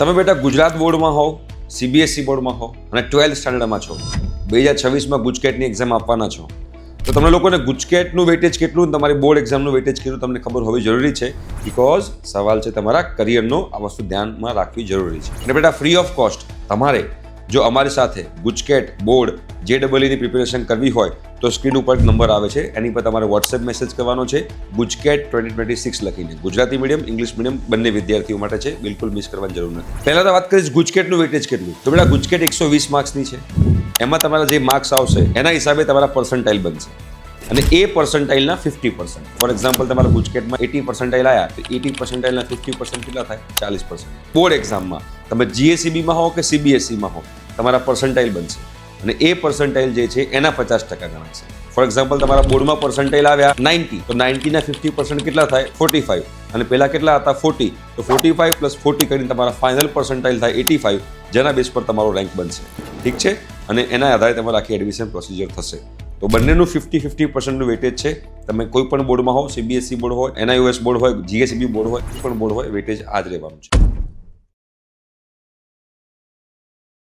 તમે બેટા ગુજરાત બોર્ડમાં હોવ, સીબીએસઈ બોર્ડમાં હો અને 12th સ્ટાન્ડર્ડમાં છો, 2026માં ગુજકેટની એક્ઝામ આપવાના છો, તો તમને લોકોને ગુજકેટનું વેટેજ કેટલું અને તમારી બોર્ડ એક્ઝામનું વેટેજ કેટલું તમને ખબર હોવી જરૂરી છે. બિકોઝ સવાલ છે તમારા કરિયરનો, આ વસ્તુ ધ્યાનમાં રાખવી જરૂરી છે. અને બેટા ફ્રી ઓફ કોસ્ટ તમારે જો અમારી સાથે ગુજકેટ બોર્ડ JEE ની પ્રિપેરેશન કરવી હોય તો સ્ક્રીન ઉપર નંબર આવે છે, એની પર તમારે વોટ્સએપ મેસેજ કરવાનો છે ગુજકેટ 2026 લખીને. ગુજરાતી મીડિયમ, ઇંગ્લિશ મીડિયમ બંને વિદ્યાર્થીઓ માટે છે, બિલકુલ મિસ કરવાની જરૂર નથી. પહેલા તો વાત કરીશ ગુજકેટનું વેટેજ કેટલું. તો બેટા ગુજકેટ 120 માર્ક્સની છે. એમાં તમારા જે માર્ક્સ આવશે એના હિસાબે તમારા પર્સન્ટાઇલ બનશે અને એ પર્સન્ટાઇલના 50%. ફોર એક્ઝામ્પલ તમારા ગુજકેટમાં 80 પર્સન્ટાઇલ આવ્યા તો 80 પર્સન્ટાઇલના 50% કેટલા થાય? 40%. બોર્ડ એક્ઝામમાં તમે GSEBમાં હો કે CBSEમાં હો તમારા પર્સન્ટાઇલ બનશે અને એ પર્સન્ટાઇલ જે છે એના 50% ગણાશે. ફોર એક્ઝામ્પલ તમારા બોર્ડમાં પર્સન્ટાઇલ આવ્યા 90 તો 90ના 50% કેટલા થાય? 45. અને પહેલા કેટલા હતા? 40. તો 45 પ્લસ 40 કરીને તમારા ફાઇનલ પર્સન્ટાઇલ થાય 85, જેના બેઝ પર તમારો રેન્ક બનશે. ઠીક છે? અને એના આધારે તમારે આખી એડમિશન પ્રોસિજર થશે. તો બંનેનું 50-50%નું વેટેજ છે. તમે કોઈ પણ બોર્ડમાં હો, CBSE બોર્ડ હોય, NIOS બોર્ડ હોય, GSEB બોર્ડ હોય, કોઈ પણ બોર્ડ હોય, વેટેજ આ જ રહેવાનું છે.